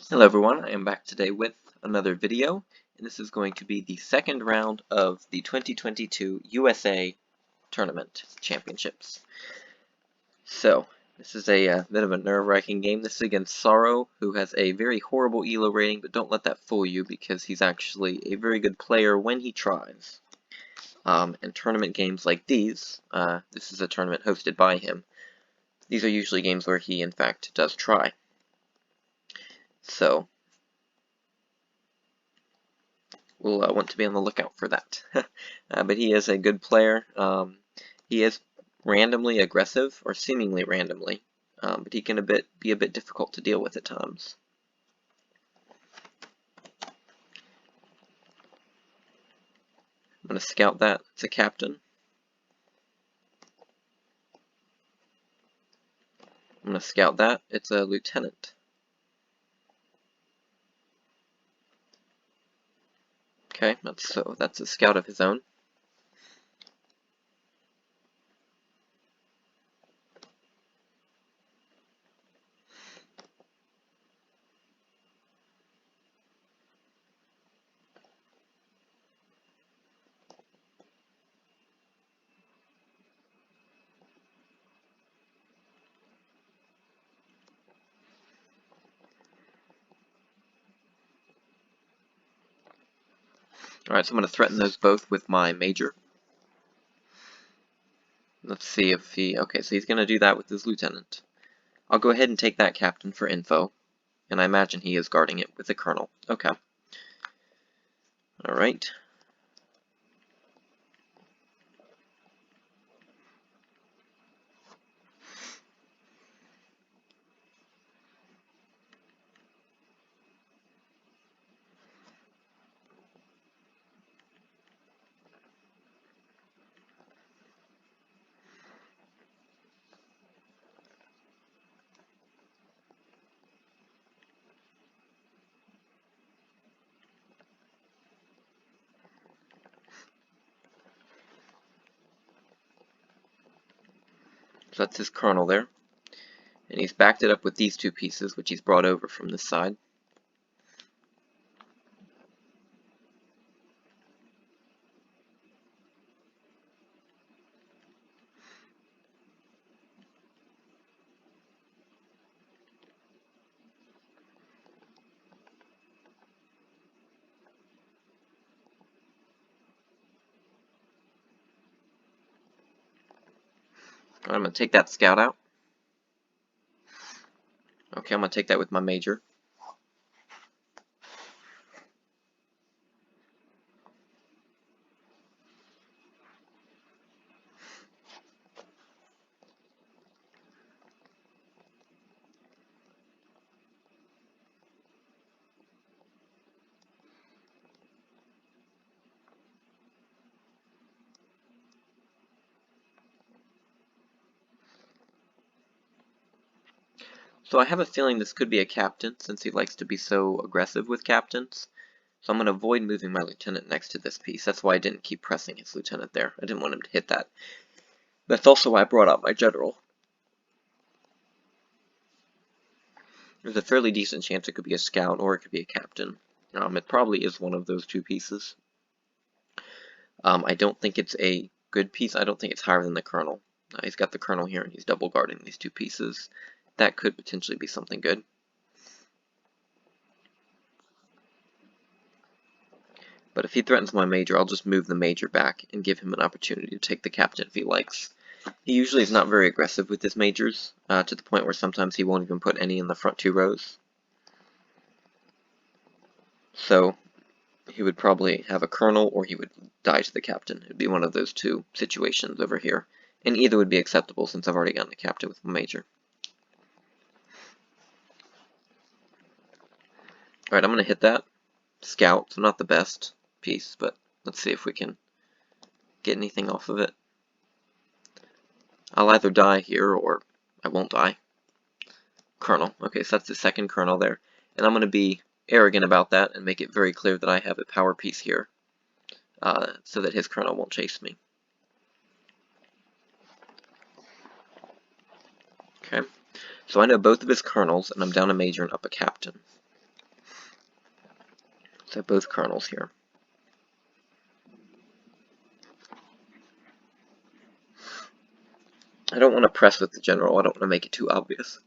Hello everyone, I am back today with another video, and this is going to be the second round of the 2022 USA Tournament Championships. So, this is a bit of a nerve-wracking game. This is against Sorrow, who has a very horrible ELO rating, but don't let that fool you because he's actually a very good player when he tries. And tournament games like these, this is a tournament hosted by him, these are usually games where he in fact does try. So, we'll want to be on the lookout for that. But he is a good player. He is randomly aggressive, or seemingly randomly, but he can be a bit difficult to deal with at times. I'm going to scout that. It's a captain. I'm going to scout that. It's a lieutenant. Okay, that's a scout of his own. Alright, so I'm going to threaten those both with my major. Let's see if okay, so he's going to do that with his lieutenant. I'll go ahead and take that captain for info, and I imagine he is guarding it with a colonel. Okay. Alright. So that's his colonel there. And he's backed it up with these two pieces, which he's brought over from this side. I'm going to take that scout out. Okay, I'm going to take that with my major. So I have a feeling this could be a captain, since he likes to be so aggressive with captains. So I'm going to avoid moving my lieutenant next to this piece. That's why I didn't keep pressing his lieutenant there. I didn't want him to hit that. That's also why I brought out my general. There's a fairly decent chance it could be a scout or it could be a captain. It probably is one of those two pieces. I don't think it's a good piece. I don't think it's higher than the colonel. He's got the colonel here and he's double guarding these two pieces. That could potentially be something good. But if he threatens my major, I'll just move the major back and give him an opportunity to take the captain if he likes. He usually is not very aggressive with his majors, to the point where sometimes he won't even put any in the front two rows. So he would probably have a colonel or he would die to the captain. It would be one of those two situations over here. And either would be acceptable since I've already gotten the captain with my major. Alright, I'm going to hit that. Scout, so not the best piece, but let's see if we can get anything off of it. I'll either die here or I won't die. Colonel. Okay, so that's the second colonel there. And I'm going to be arrogant about that and make it very clear that I have a power piece here, so that his colonel won't chase me. Okay, so I know both of his colonels, and I'm down a major and up a captain. So both colonels here. I don't want to press with the general. I don't want to make it too obvious.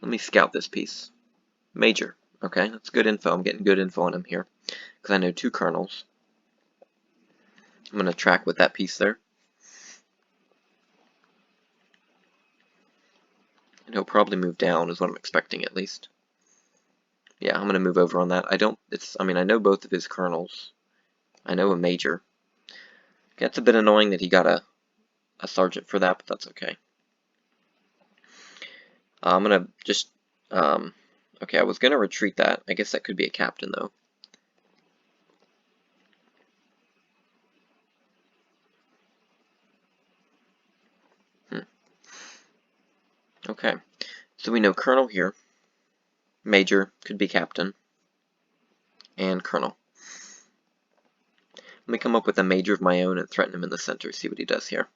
Let me scout this piece. Major. Okay, that's good info. I'm getting good info on him here, because I know 2 colonels. I'm going to track with that piece there. And he'll probably move down, is what I'm expecting at least. Yeah, I'm going to move over on that. I mean, I know both of his colonels. I know a major. It's a bit annoying that he got a sergeant for that, but that's okay. I'm going to just, okay, I was going to retreat that. I guess that could be a captain, though. Okay, so we know colonel here, major, could be captain, and colonel. Let me come up with a major of my own and threaten him in the center, see what he does here.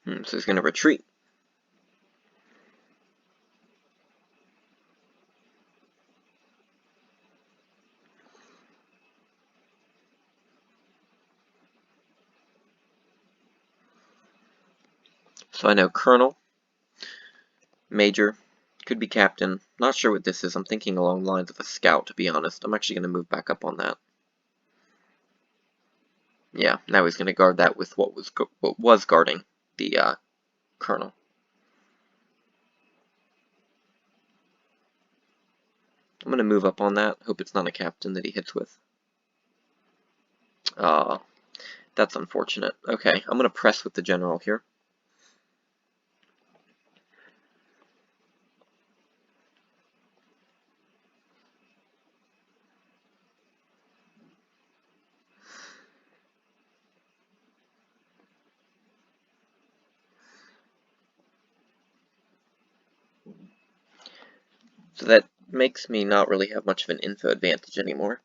So he's going to retreat. So I know colonel, major, could be captain. Not sure what this is. I'm thinking along the lines of a scout, to be honest. I'm actually going to move back up on that. Yeah, now he's going to guard that with what was guarding the colonel. I'm going to move up on that. Hope it's not a captain that he hits with. That's unfortunate. Okay, I'm going to press with the general here. So that makes me not really have much of an info advantage anymore.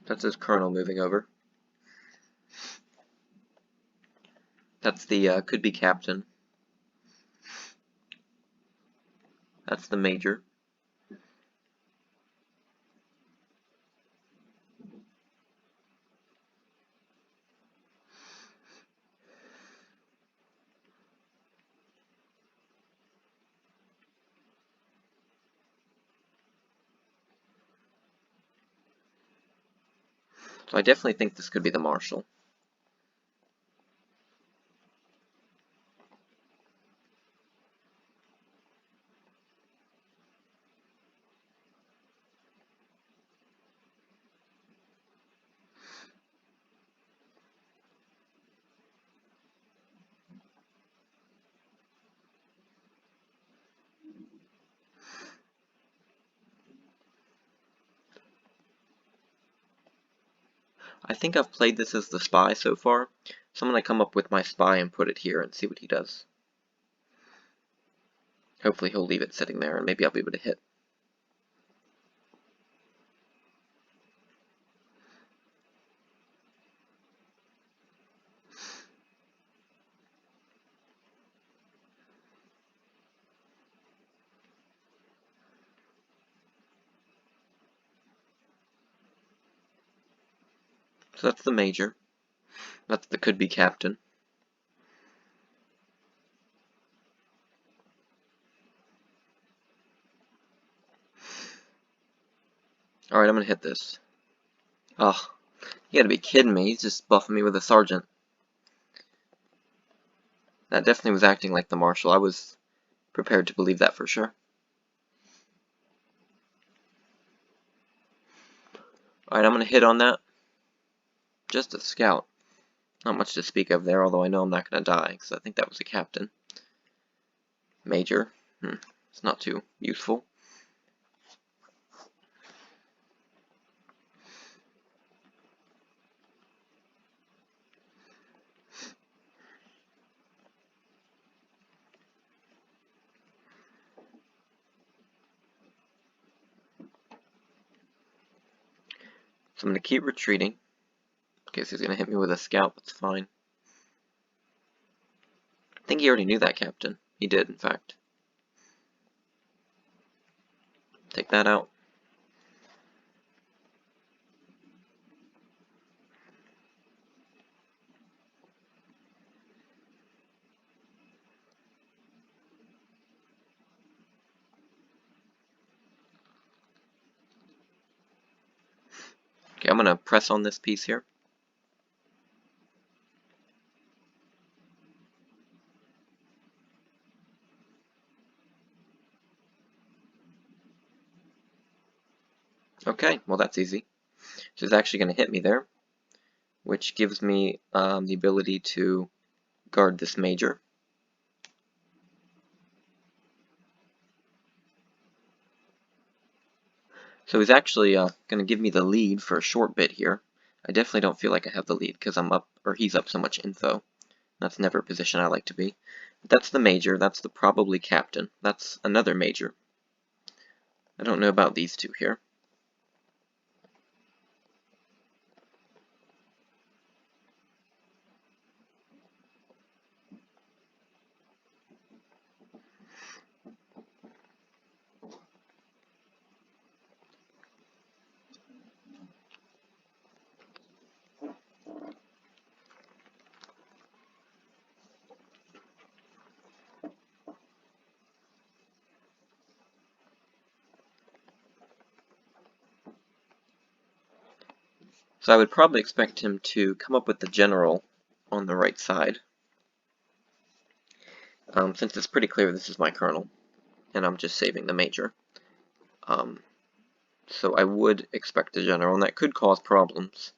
That's his colonel moving over. That's the could be captain. That's the major. So I definitely think this could be the marshal. I think I've played this as the spy so far, so I'm going to come up with my spy and put it here and see what he does. Hopefully he'll leave it sitting there, and maybe I'll be able to hit. So that's the major. That's the could-be captain. Alright, I'm going to hit this. Oh, you gotta be kidding me. He's just buffing me with a sergeant. That definitely was acting like the marshal. I was prepared to believe that for sure. Alright, I'm going to hit on that. Just a scout. Not much to speak of there, although I know I'm not going to die, because I think that was a captain. Major. It's not too useful. So I'm going to keep retreating. Okay, so he's going to hit me with a scout. That's fine. I think he already knew that, Captain. He did, in fact. Take that out. Okay, I'm going to press on this piece here. Okay, well that's easy. So he's actually going to hit me there, which gives me the ability to guard this major. So he's actually going to give me the lead for a short bit here. I definitely don't feel like I have the lead because I'm up, or he's up so much info. That's never a position I like to be. But that's the major. That's the probably captain. That's another major. I don't know about these two here. So I would probably expect him to come up with the general on the right side. Since it's pretty clear this is my colonel, and I'm just saving the major. So I would expect a general, and that could cause problems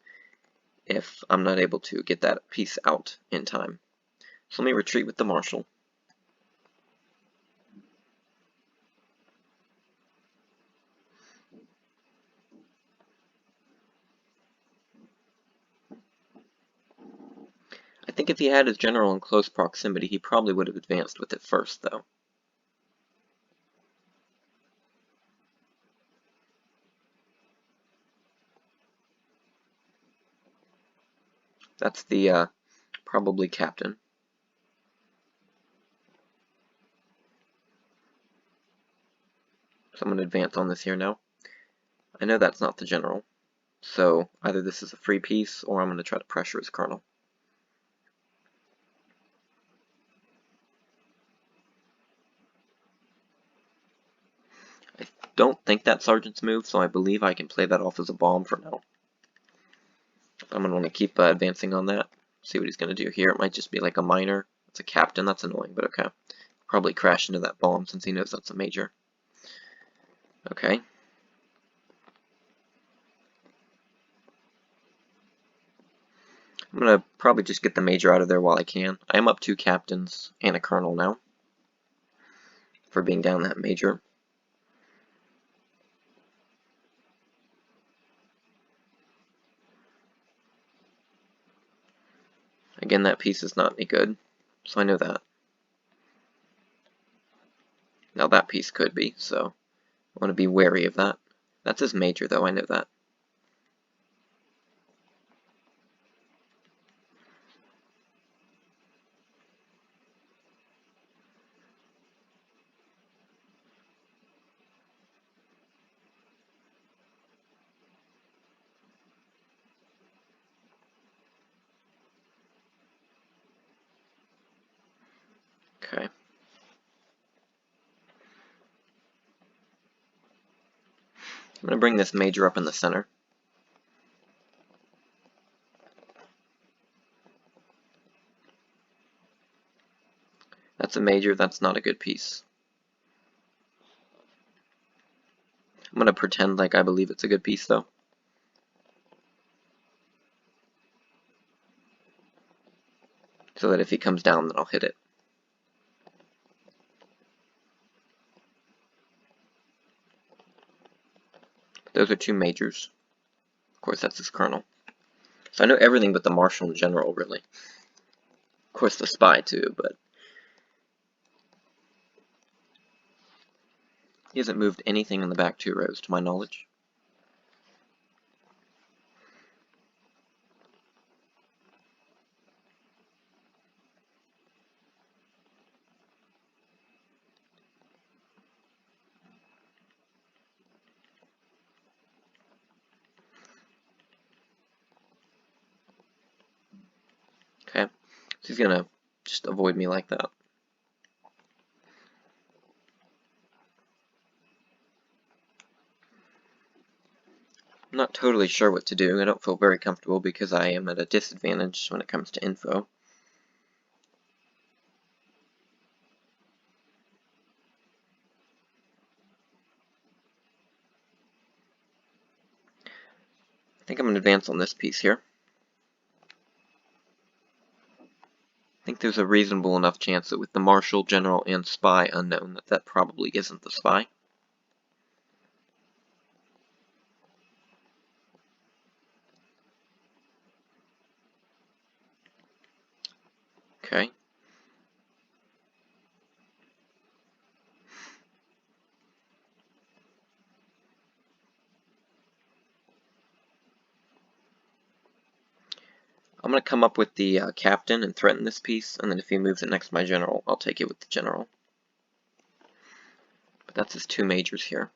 if I'm not able to get that piece out in time. So let me retreat with the marshal. I think if he had his general in close proximity, he probably would have advanced with it first, though. That's the probably captain. So I'm going to advance on this here now. I know that's not the general, so either this is a free piece or I'm going to try to pressure his colonel. I don't think that's sergeant's move, so I believe I can play that off as a bomb for now. I'm going to want to keep advancing on that, see what he's going to do here. It might just be like a minor. It's a captain, that's annoying, but okay. Probably crash into that bomb since he knows that's a major. Okay. I'm going to probably just get the major out of there while I can. I am up 2 captains and a colonel now for being down that major. Again, that piece is not any good, so I know that. Now that piece could be, so I want to be wary of that. That's his major, though, I know that. Okay. I'm going to bring this major up in the center. That's a major, that's not a good piece. I'm going to pretend like I believe it's a good piece, though. So that if he comes down, then I'll hit it. Those are 2 majors. Of course, that's his colonel. So I know everything but the marshal and general, really. Of course, the spy, too, but he hasn't moved anything in the back 2 rows, to my knowledge. he's gonna just avoid me like that. I'm not totally sure what to do. I don't feel very comfortable because I am at a disadvantage when it comes to info. I think I'm going to advance on this piece here. I think there's a reasonable enough chance that with the Marshal, General, and Spy unknown that probably isn't the Spy. Okay. I'm going to come up with the captain and threaten this piece, and then if he moves it next to my general, I'll take it with the general. But that's his 2 majors here.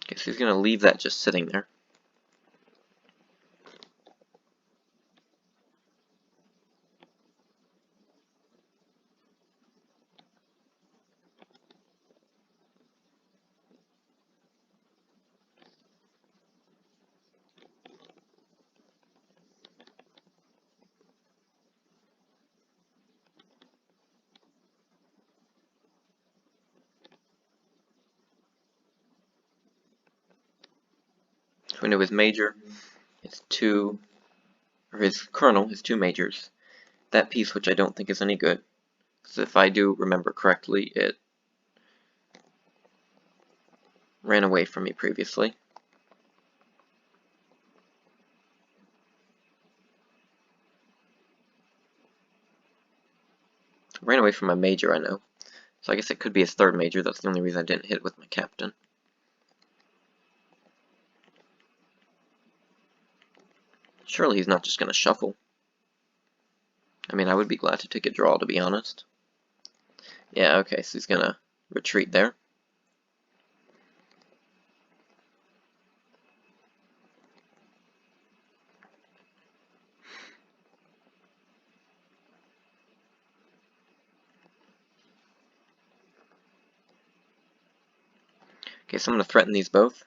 Okay, so he's going to leave that just sitting there. So we know his major, his 2, or his colonel, his 2 majors. That piece, which I don't think is any good, because if I do remember correctly, it ran away from me previously. Ran away from my major, I know. So I guess it could be his 3rd major. That's the only reason I didn't hit with my captain. Surely he's not just going to shuffle. I mean, I would be glad to take a draw, to be honest. Yeah, okay, so he's going to retreat there. Okay, so I'm going to threaten these both.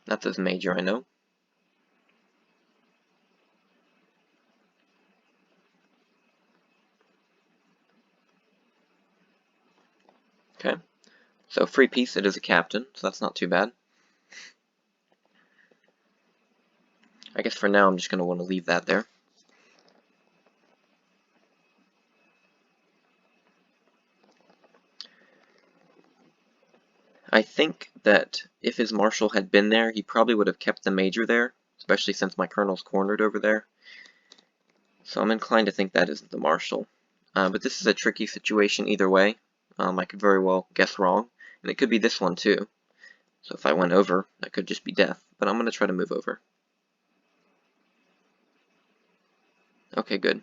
That's his major, I know. Okay, so free piece, it is a captain, so that's not too bad. I guess for now I'm just going to want to leave that there. I think that if his marshal had been there, he probably would have kept the major there, especially since my colonel's cornered over there. So I'm inclined to think that isn't the marshal. But this is a tricky situation either way. I could very well guess wrong, and it could be this one too. So if I went over, that could just be death, but I'm going to try to move over. Okay, good.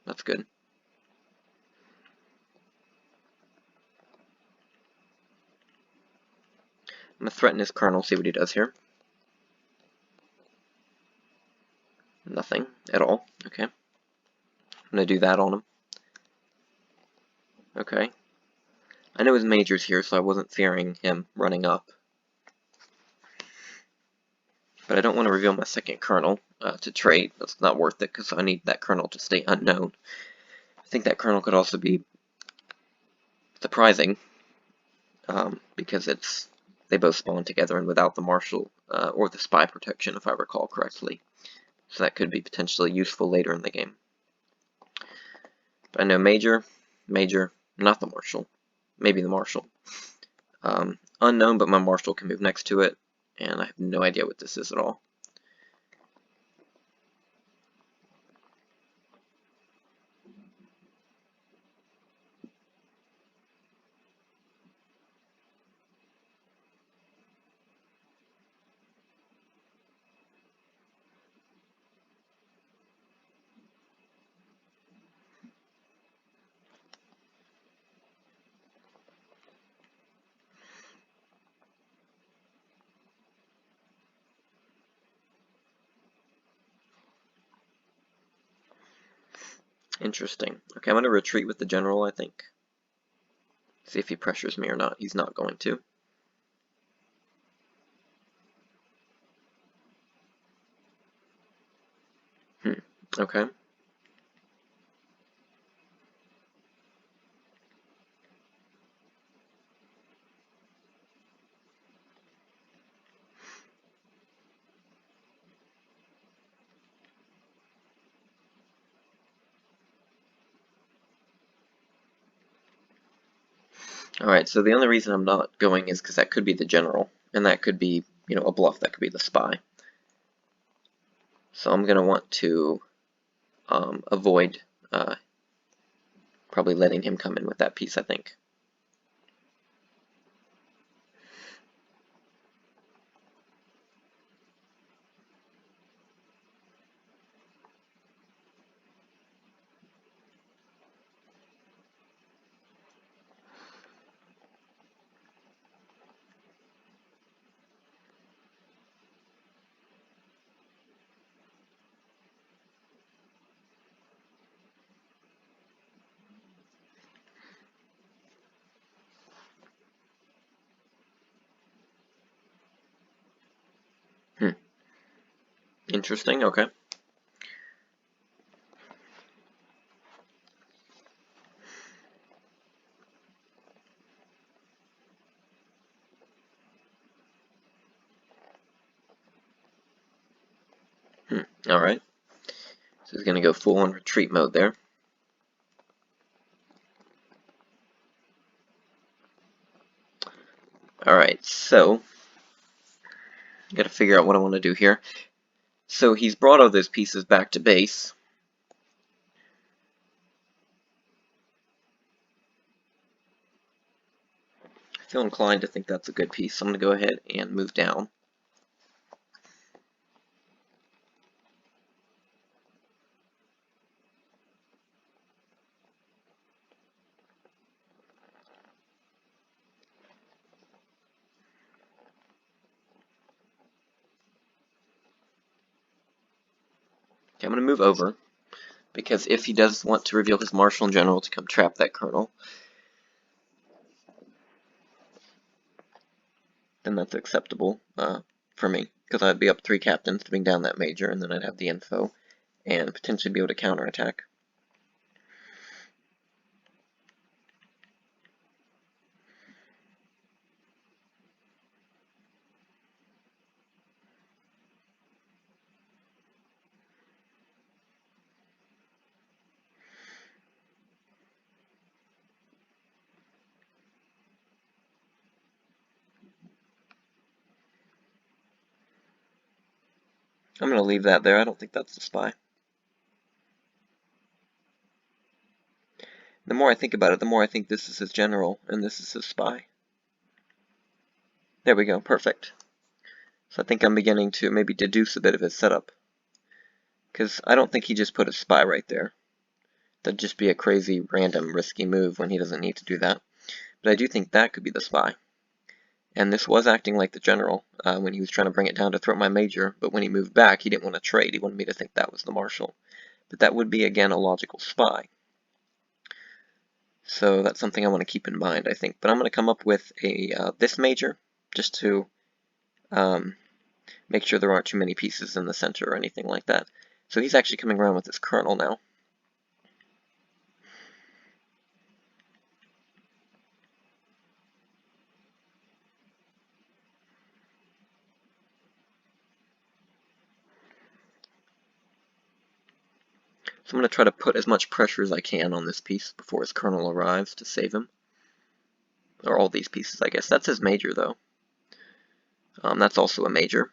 That's good. I'm going to threaten his colonel, see what he does here. Nothing at all. Okay. I'm going to do that on him. Okay. I know his major's here, so I wasn't fearing him running up. But I don't want to reveal my 2nd colonel to trade. That's not worth it, because I need that colonel to stay unknown. I think that colonel could also be surprising, because they both spawn together and without the marshal or the spy protection, if I recall correctly. So that could be potentially useful later in the game. But I know major, not the marshal. Maybe the marshal. Unknown, but my marshal can move next to it, and I have no idea what this is at all. Interesting. Okay, I'm going to retreat with the general, I think. See if he pressures me or not. He's not going to. Okay. Alright, so the only reason I'm not going is because that could be the general, and that could be, you know, a bluff, that could be the spy. So I'm going to want to avoid probably letting him come in with that piece, I think. Interesting, okay. Alright. So he's going to go full on retreat mode there. Alright, so I got to figure out what I want to do here. So he's brought all those pieces back to base. I feel inclined to think that's a good piece, so I'm going to go ahead and move down. Okay, I'm going to move over, because if he does want to reveal his marshal and general to come trap that colonel, then that's acceptable for me, because I'd be up 3 captains to bring down that major, and then I'd have the info, and potentially be able to counterattack. I'm going to leave that there. I don't think that's the spy. The more I think about it, the more I think this is his general, and this is his spy. There we go, perfect. So I think I'm beginning to maybe deduce a bit of his setup. Because I don't think he just put a spy right there. That'd just be a crazy, random, risky move when he doesn't need to do that. But I do think that could be the spy. And this was acting like the general when he was trying to bring it down to throw my major, but when he moved back, he didn't want to trade. He wanted me to think that was the marshal. But that would be, again, a logical spy. So that's something I want to keep in mind, I think. But I'm going to come up with a this major, just to make sure there aren't too many pieces in the center or anything like that. So he's actually coming around with his colonel now. So I'm going to try to put as much pressure as I can on this piece before his colonel arrives to save him. Or all these pieces, I guess. That's his major, though. That's also a major.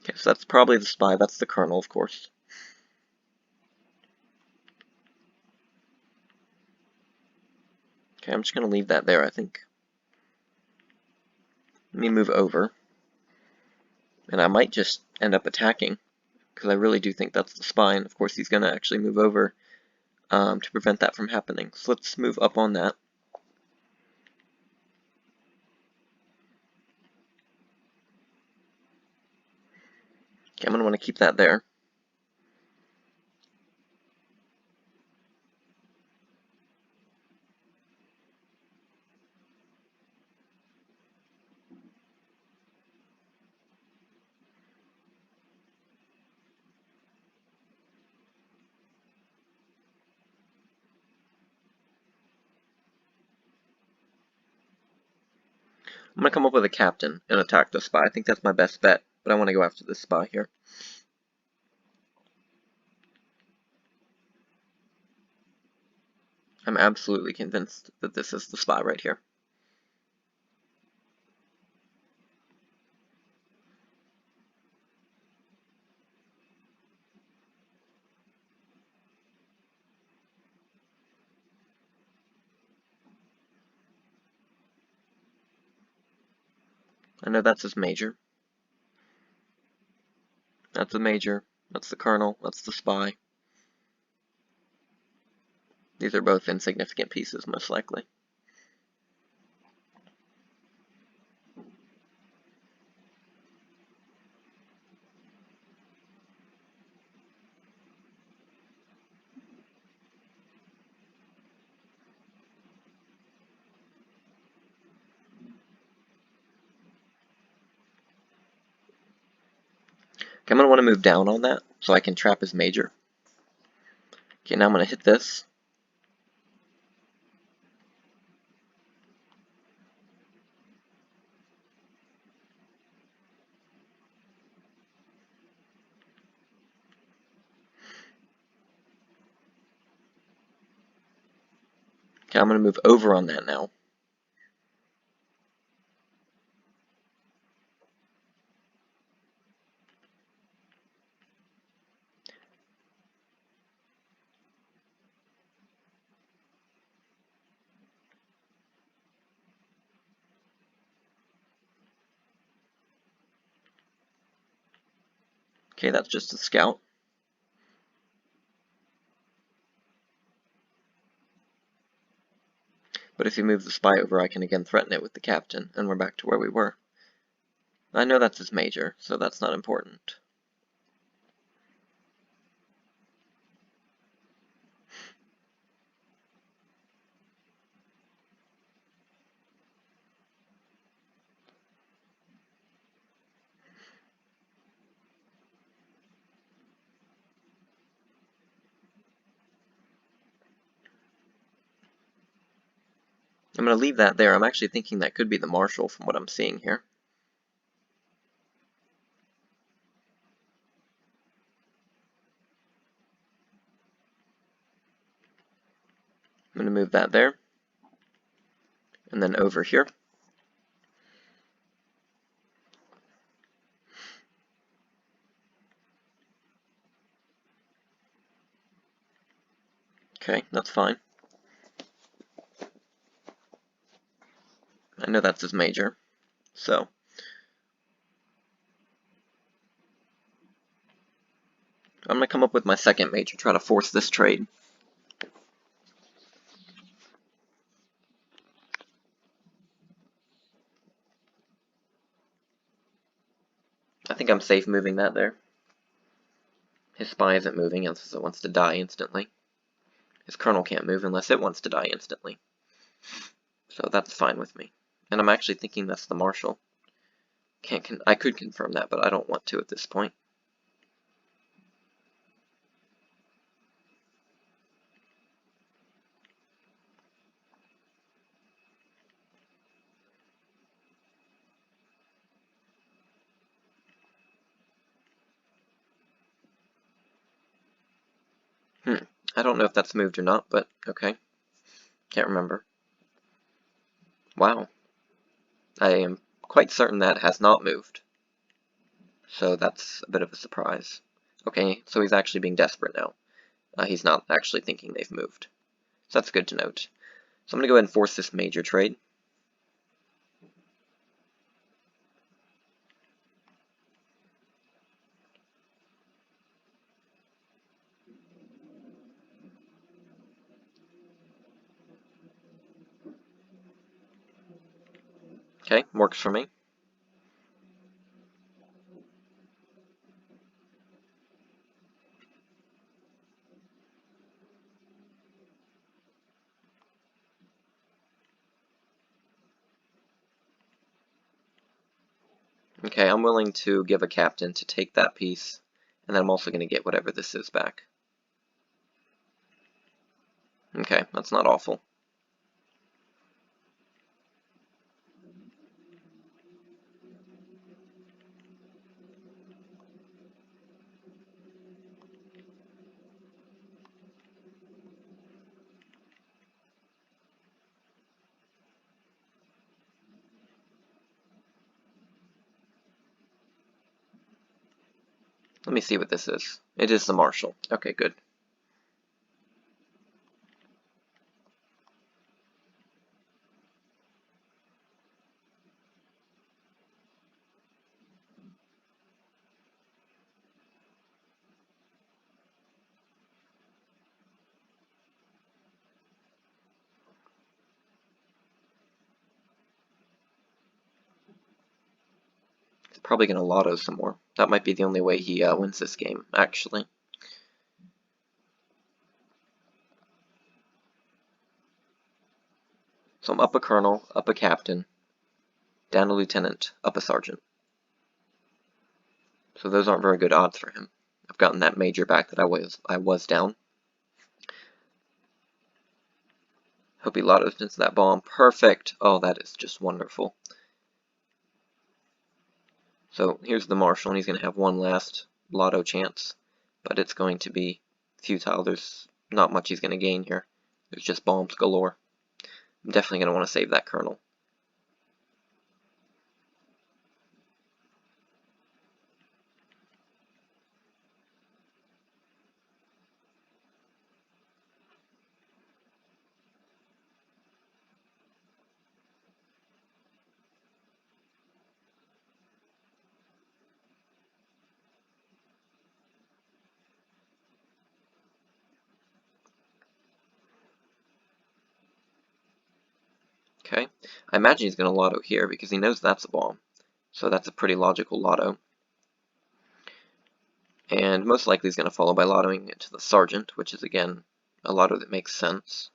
Okay, so that's probably the spy. That's the colonel, of course. Okay, I'm just going to leave that there, I think. Let me move over. And I might just end up attacking, because I really do think that's the spy, and of course he's going to actually move over to prevent that from happening. So let's move up on that. I'm going to want to keep that there. I'm going to come up with a captain and attack the spy. I think that's my best bet, but I want to go after this spy here. I'm absolutely convinced that this is the spy right here. I know that's his major. That's the major. That's the colonel. That's the spy. These are both insignificant pieces, most likely. Okay, I'm going to want to move down on that so I can trap his major. Okay, now I'm going to hit this. Okay, I'm going to move over on that now. Okay, that's just a scout. But if you move the spy over, I can again threaten it with the captain, and we're back to where we were. I know that's his major, so that's not important. I'm going to leave that there. I'm actually thinking that could be the marshal from what I'm seeing here. I'm going to move that there. And then over here. Okay, that's fine. I know that's his major, so I'm going to come up with my second major, try to force this trade. I think I'm safe moving that there. His spy isn't moving unless it wants to die instantly. His colonel can't move unless it wants to die instantly. So that's fine with me. And I'm actually thinking that's the marshal. I could confirm that, but I don't want to at this point. I don't know if that's moved or not, but okay. Can't remember. Wow. I am quite certain that has not moved. So that's a bit of a surprise. Okay, so he's actually being desperate now. He's not actually thinking they've moved. So that's good to note. So I'm going to go ahead and force this major trade. Okay, works for me. Okay, I'm willing to give a captain to take that piece, and then I'm also going to get whatever this is back. Okay, that's not awful. Let me see what this is. It is the Marshall. Okay, good. He's probably going to lotto some more. That might be the only way he wins this game, actually. So I'm up a colonel, up a captain, down a lieutenant, up a sergeant. So those aren't very good odds for him. I've gotten that major back that I was down. Hope he lottos into that bomb. Perfect! Oh, that is just wonderful. So here's the Marshal, and he's going to have one last lotto chance. But it's going to be futile. There's not much he's going to gain here. There's just bombs galore. I'm definitely going to want to save that colonel. Okay, I imagine he's going to lotto here because he knows that's a bomb. So that's a pretty logical lotto. And most likely he's going to follow by lottoing it to the sergeant, which is again a lotto that makes sense.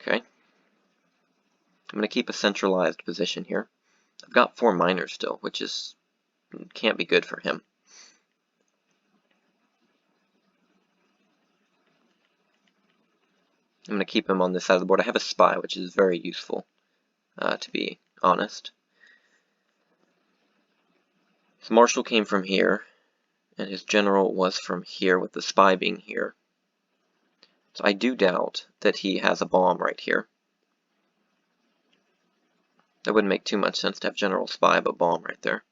Okay. I'm going to keep a centralized position here. I've got 4 miners still, which is can't be good for him. I'm going to keep him on this side of the board. I have a spy, which is very useful, to be honest. His marshal came from here, and his general was from here, with the spy being here. So I do doubt that he has a bomb right here. That wouldn't make too much sense to have general spy but bomb right there.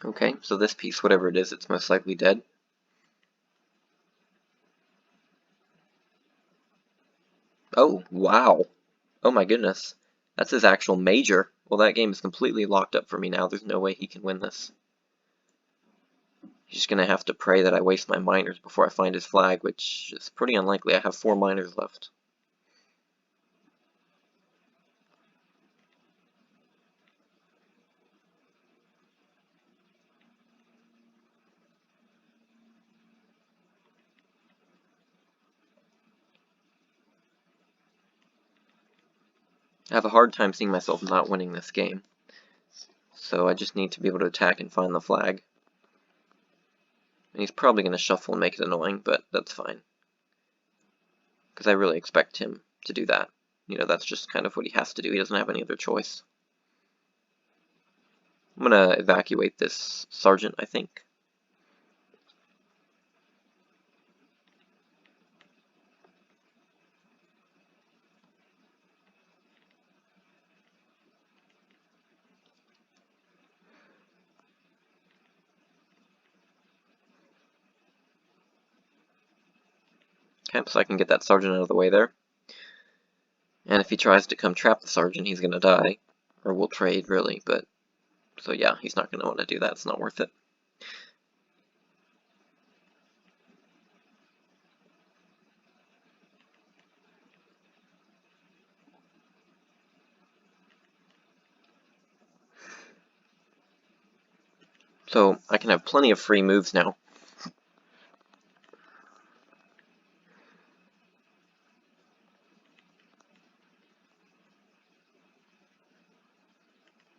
Okay, so this piece, whatever it is, it's most likely dead. Oh, wow. Oh my goodness. That's his actual major. Well, that game is completely locked up for me now. There's no way he can win this. He's just going to have to pray that I waste my miners before I find his flag, which is pretty unlikely. I have 4 miners left. I have a hard time seeing myself not winning this game. So I just need to be able to attack and find the flag. And he's probably going to shuffle and make it annoying, but that's fine. Because I really expect him to do that. You know, that's just kind of what he has to do. He doesn't have any other choice. I'm going to evacuate this sergeant, I think. Okay, so I can get that sergeant out of the way there. And if he tries to come trap the sergeant, he's gonna die. Or we'll trade, really, but... So yeah, he's not gonna want to do that, it's not worth it. So I can have plenty of free moves now.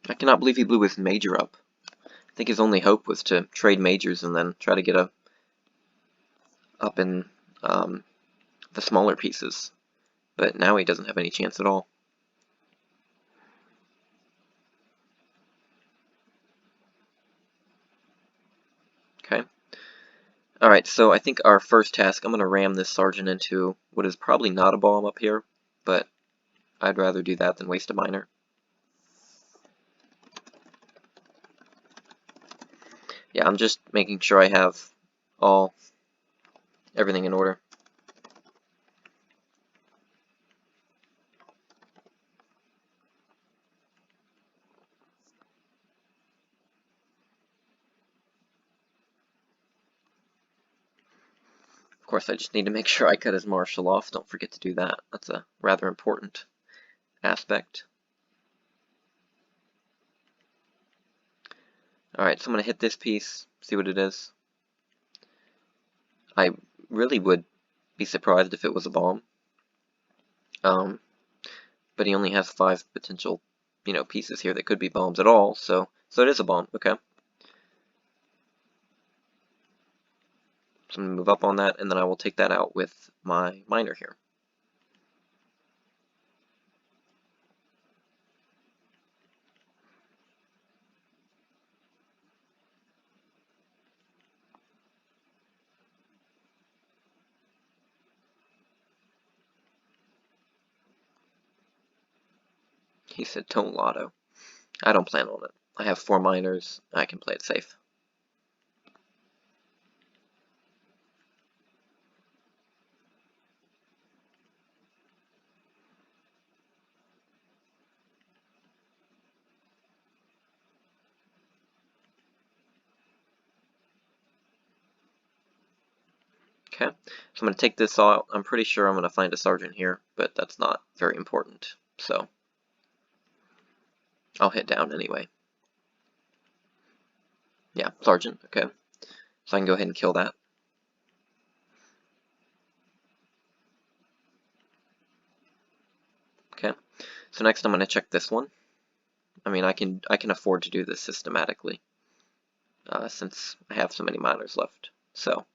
I cannot believe he blew his major up. I think his only hope was to trade majors and then try to get up in the smaller pieces. But now he doesn't have any chance at all. Okay. Alright, so I think our first task, I'm going to ram this sergeant into what is probably not a bomb up here, but I'd rather do that than waste a miner. Yeah, I'm just making sure I have everything in order. Of course, I just need to make sure I cut his marshal off. Don't forget to do that. That's a rather important aspect. Alright, so I'm going to hit this piece, see what it is. I really would be surprised if it was a bomb. But he only has 5 potential, pieces here that could be bombs at all, so it is a bomb, okay. So I'm going to move up on that, and then I will take that out with my miner here. He said don't lotto. I don't plan on it. I have 4 miners. I can play it safe. Okay, so I'm going to take this out. I'm pretty sure I'm going to find a sergeant here, but that's not very important, so I'll hit down anyway. Yeah, sergeant, okay. So I can go ahead and kill that. Okay, so next I'm going to check this one. I mean, I can afford to do this systematically, since I have so many miners left, so...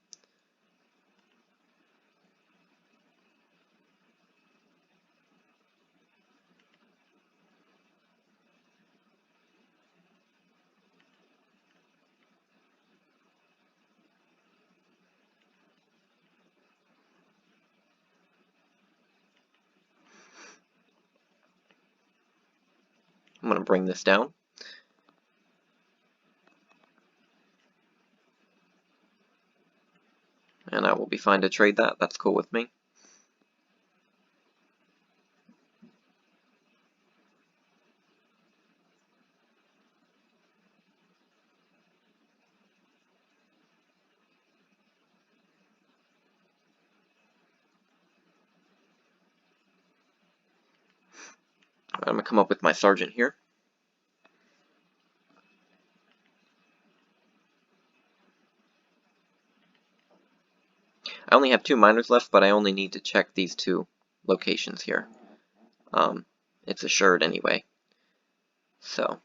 I'm going to bring this down. And I will be fine to trade that. That's cool with me. I'm going to come up with my sergeant here. I only have 2 miners left, but I only need to check these 2 locations here. It's assured anyway. So.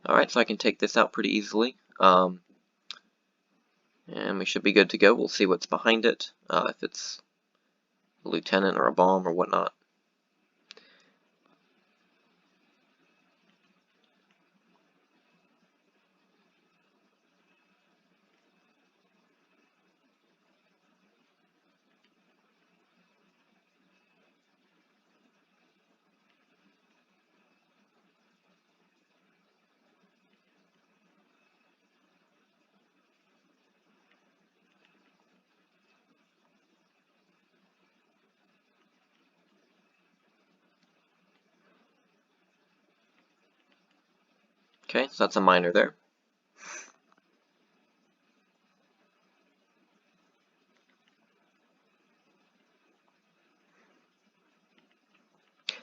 Alright, so I can take this out pretty easily. And we should be good to go. We'll see what's behind it, if it's a lieutenant or a bomb or whatnot. Okay, so that's a minor there.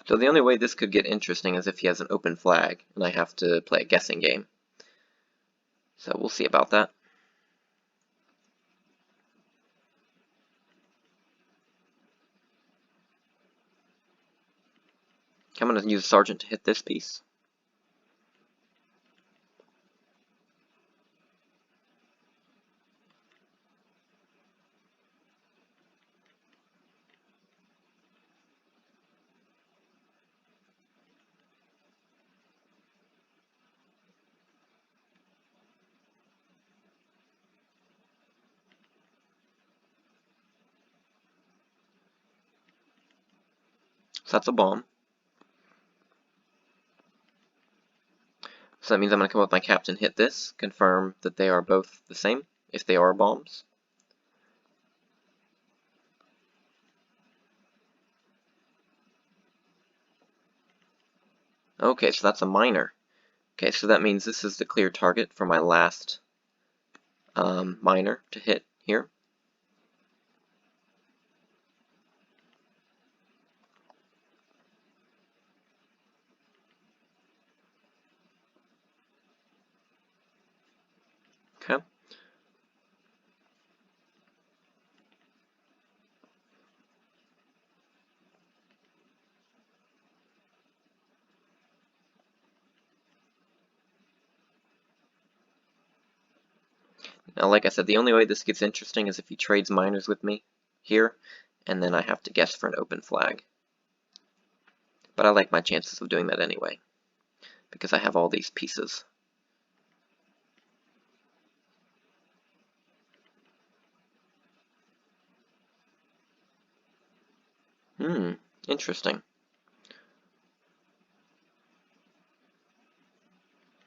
So the only way this could get interesting is if he has an open flag, and I have to play a guessing game. So we'll see about that. I'm going to use Sergeant to hit this piece. So that's a bomb. So that means I'm going to come up with my captain, hit this, confirm that they are both the same, if they are bombs. Okay, so that's a minor. Okay, so that means this is the clear target for my last minor to hit here. Okay. Now, like I said, the only way this gets interesting is if he trades minors with me here, and then I have to guess for an open flag. But I like my chances of doing that anyway, because I have all these pieces. Interesting.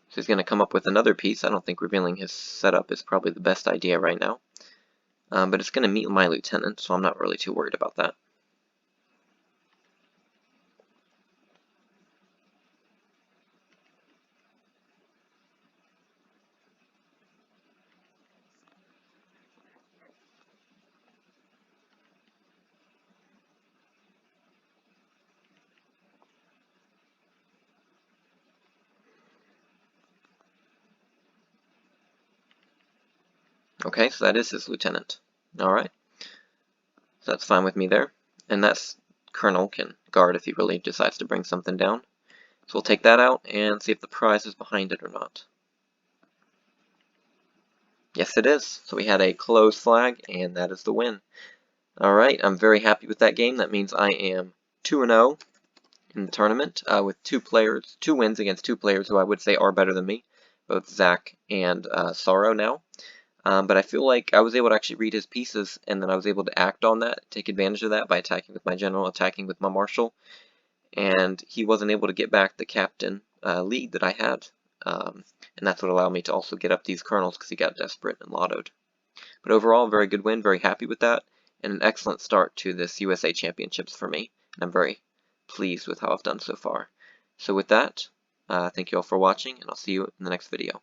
So he's going to come up with another piece. I don't think revealing his setup is probably the best idea right now. But it's going to meet my lieutenant, so I'm not really too worried about that. Okay, so that is his lieutenant. Alright, so that's fine with me there. And that colonel can guard if he really decides to bring something down. So we'll take that out and see if the prize is behind it or not. Yes, it is. So we had a closed flag, and that is the win. Alright, I'm very happy with that game. That means I am 2-0 in the tournament with two wins against two players who I would say are better than me, both Zach and Sorrow now. But I feel like I was able to actually read his pieces, and then I was able to act on that, take advantage of that by attacking with my general, attacking with my marshal, and he wasn't able to get back the captain lead that I had. And that's what allowed me to also get up these colonels because he got desperate and lottoed. But overall, very good win, very happy with that, and an excellent start to this USA Championships for me. And I'm very pleased with how I've done so far. So with that, thank you all for watching, and I'll see you in the next video.